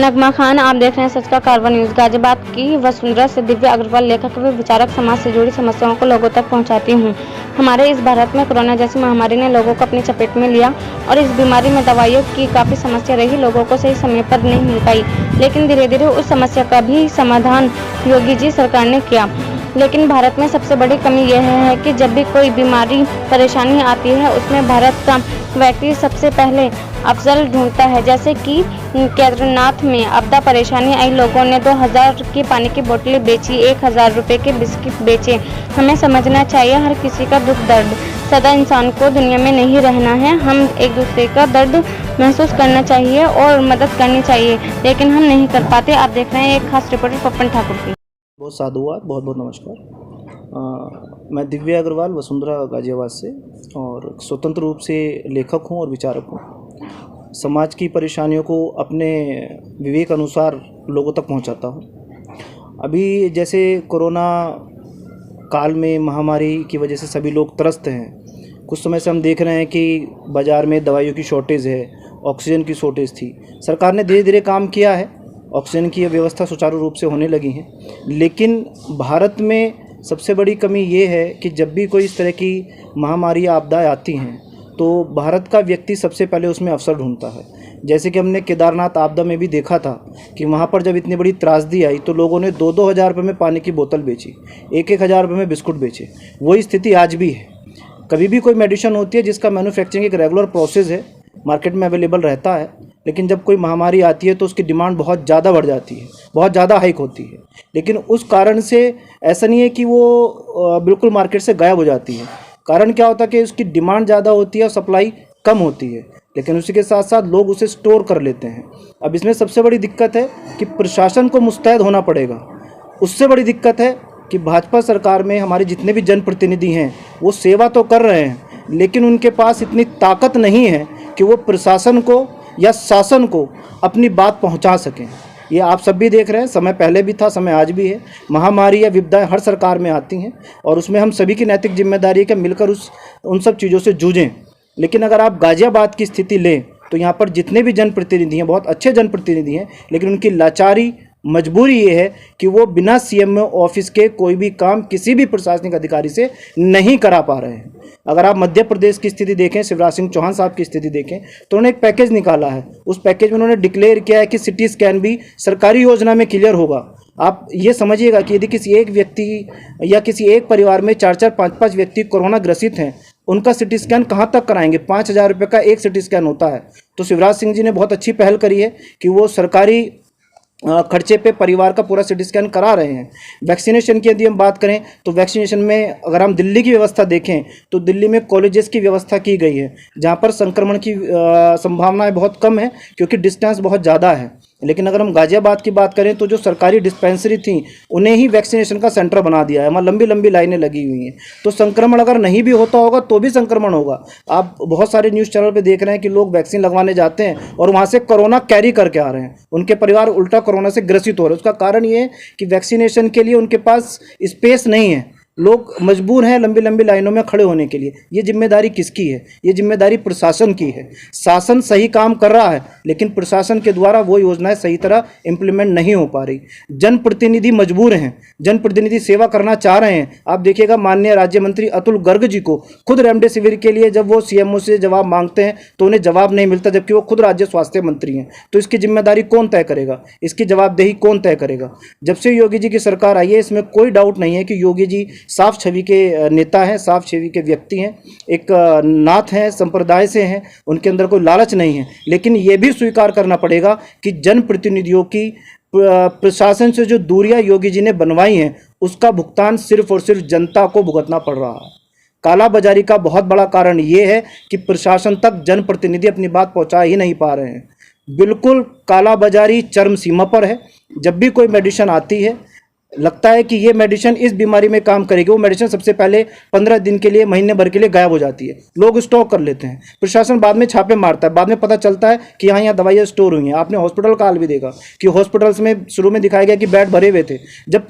नगमा खान, आप देख रहे हैं सच का कारवां न्यूज। गाजियाबाद की वसुंधरा से दिव्या अग्रवाल लेखक व विचारक समाज से जुड़ी समस्याओं को लोगों तक पहुंचाती हूं। हमारे इस भारत में कोरोना जैसी महामारी ने लोगों को अपनी चपेट में लिया और इस बीमारी में दवाइयों की काफी समस्या रही। लोगों को सही समय पर नहीं मिल पाई, लेकिन धीरे धीरे उस समस्या का भी समाधान योगी जी सरकार ने किया। लेकिन भारत में सबसे बड़ी कमी यह है कि जब भी कोई बीमारी परेशानी आती है, उसमें भारत का व्यक्ति सबसे पहले अफजल ढूंढता है। जैसे कि केदारनाथ में आपदा परेशानी आई, लोगों ने 2000 की पानी की बोतलें बेची, 1000 रुपए के बिस्किट बेचे। हमें समझना चाहिए हर किसी का दुख दर्द। सदा इंसान को दुनिया में नहीं रहना है, हम एक दूसरे का दर्द महसूस करना चाहिए और मदद करनी चाहिए, लेकिन हम नहीं कर पाते। आप देख रहे हैं एक खास रिपोर्टर पप्पन ठाकुर की। बहुत साधुवाद, बहुत बहुत नमस्कार। मैं दिव्या अग्रवाल वसुंधरा गाजियाबाद से और स्वतंत्र रूप से लेखक हूँ और विचारक हूँ। समाज की परेशानियों को अपने विवेक अनुसार लोगों तक पहुँचाता हूँ। अभी जैसे कोरोना काल में महामारी की वजह से सभी लोग त्रस्त हैं। कुछ समय से हम देख रहे हैं कि बाज़ार में दवाइयों की शॉर्टेज है, ऑक्सीजन की शॉर्टेज थी। सरकार ने धीरे धीरे काम किया है, ऑक्सीजन की व्यवस्था सुचारू रूप से होने लगी है। लेकिन भारत में सबसे बड़ी कमी ये है कि जब भी कोई इस तरह की महामारी आपदाएं आती हैं तो भारत का व्यक्ति सबसे पहले उसमें अवसर ढूंढता है। जैसे कि हमने केदारनाथ आपदा में भी देखा था कि वहाँ पर जब इतनी बड़ी त्रासदी आई तो लोगों ने 2-2 हज़ार रुपये में पानी की बोतल बेची, 1-1 हज़ार रुपये में बिस्कुट बेचे। वही स्थिति आज भी है। कभी भी कोई मेडिसिन होती है जिसका मैन्युफैक्चरिंग एक रेगुलर प्रोसेस है, मार्केट में अवेलेबल रहता है, लेकिन जब कोई महामारी आती है तो उसकी डिमांड बहुत ज़्यादा बढ़ जाती है, बहुत ज़्यादा हाइक होती है। लेकिन उस कारण से ऐसा नहीं है कि वो बिल्कुल मार्केट से गायब हो जाती है। कारण क्या होता है कि उसकी डिमांड ज़्यादा होती है और सप्लाई कम होती है, लेकिन उसी के साथ साथ लोग उसे स्टोर कर लेते हैं। अब इसमें सबसे बड़ी दिक्कत है कि प्रशासन को मुस्तैद होना पड़ेगा। उससे बड़ी दिक्कत है कि भाजपा सरकार में हमारे जितने भी जनप्रतिनिधि हैं वो सेवा तो कर रहे हैं, लेकिन उनके पास इतनी ताकत नहीं है कि वो प्रशासन को या शासन को अपनी बात पहुंचा सकें। ये आप सब भी देख रहे हैं, समय पहले भी था, समय आज भी है। महामारी या विपदाएं हर सरकार में आती हैं और उसमें हम सभी की नैतिक जिम्मेदारी है कि मिलकर उन सब चीज़ों से जूझें। लेकिन अगर आप गाजियाबाद की स्थिति लें तो यहाँ पर जितने भी जनप्रतिनिधि हैं, बहुत अच्छे जनप्रतिनिधि हैं, लेकिन उनकी लाचारी, मजबूरी ये है कि वो बिना सीएमओ ऑफिस के कोई भी काम किसी भी प्रशासनिक अधिकारी से नहीं करा पा रहे हैं। अगर आप मध्य प्रदेश की स्थिति देखें, शिवराज सिंह चौहान साहब की स्थिति देखें तो उन्होंने एक पैकेज निकाला है। उस पैकेज में उन्होंने डिक्लेयर किया है कि सिटी स्कैन भी सरकारी योजना में क्लियर होगा। आप ये समझिएगा कि यदि किसी एक व्यक्ति या किसी एक परिवार में 4-4, 5-5 व्यक्ति कोरोना ग्रसित हैं, उनका सिटी स्कैन कहाँ तक कराएंगे? 5,000 रुपये का एक सिटी स्कैन होता है। तो शिवराज सिंह जी ने बहुत अच्छी पहल करी है कि वो सरकारी खर्चे पे परिवार का पूरा सिटी स्कैन करा रहे हैं। वैक्सीनेशन की यदि हम बात करें तो वैक्सीनेशन में अगर हम दिल्ली की व्यवस्था देखें तो दिल्ली में कॉलेजेस की व्यवस्था की गई है, जहां पर संक्रमण की संभावनाएं बहुत कम है क्योंकि डिस्टेंस बहुत ज़्यादा है। लेकिन अगर हम गाजियाबाद की बात करें तो जो सरकारी डिस्पेंसरी थी उन्हें ही वैक्सीनेशन का सेंटर बना दिया है। वहाँ लंबी लंबी लाइनें लगी हुई हैं। तो संक्रमण अगर नहीं भी होता होगा तो भी संक्रमण होगा। आप बहुत सारे न्यूज़ चैनल पे देख रहे हैं कि लोग वैक्सीन लगवाने जाते हैं और वहाँ से कोरोना कैरी करके आ रहे हैं, उनके परिवार उल्टा कोरोना से ग्रसित हो रहे हैं। उसका कारण ये है कि वैक्सीनेशन के लिए उनके पास स्पेस नहीं है, लोग मजबूर हैं लंबी लंबी लाइनों में खड़े होने के लिए। ये जिम्मेदारी किसकी है? ये जिम्मेदारी प्रशासन की है। शासन सही काम कर रहा है, लेकिन प्रशासन के द्वारा वो योजनाएं सही तरह इम्प्लीमेंट नहीं हो पा रही। जनप्रतिनिधि मजबूर हैं, जनप्रतिनिधि सेवा करना चाह रहे हैं। आप देखिएगा माननीय राज्य मंत्री अतुल गर्ग जी को खुद रेमडेसिविर के लिए जब वो सीएमओ से जवाब मांगते हैं तो उन्हें जवाब नहीं मिलता, जबकि वो खुद राज्य स्वास्थ्य मंत्री हैं। तो इसकी जिम्मेदारी कौन तय करेगा? इसकी जवाबदेही कौन तय करेगा? जब से योगी जी की सरकार आई है, इसमें कोई डाउट नहीं है कि योगी जी साफ छवि के नेता हैं, साफ छवि के व्यक्ति हैं, एक नाथ हैं, संप्रदाय से हैं, उनके अंदर कोई लालच नहीं है। लेकिन ये भी स्वीकार करना पड़ेगा कि जनप्रतिनिधियों की प्रशासन से जो दूरियां योगी जी ने बनवाई हैं उसका भुगतान सिर्फ और सिर्फ जनता को भुगतना पड़ रहा है। कालाबाजारी का बहुत बड़ा कारण ये है कि प्रशासन तक जनप्रतिनिधि अपनी बात पहुंचा ही नहीं पा रहे हैं। बिल्कुल कालाबाजारी चरम सीमा पर है। जब भी कोई मेडिसिन आती है, लगता है कि ये मेडिसिन इस बीमारी में काम करेगी, वो मेडिसिन सबसे पहले 15 दिन के लिए, महीने भर के लिए गायब हो जाती है। लोग स्टॉक कर लेते हैं, प्रशासन बाद में छापे मारता है, बाद में पता चलता है कि यहाँ दवाइयाँ स्टोर हुई हैं। आपने हॉस्पिटल का हाल भी देखा कि हॉस्पिटल्स में शुरू में दिखाया गया कि बेड भरे हुए थे, जब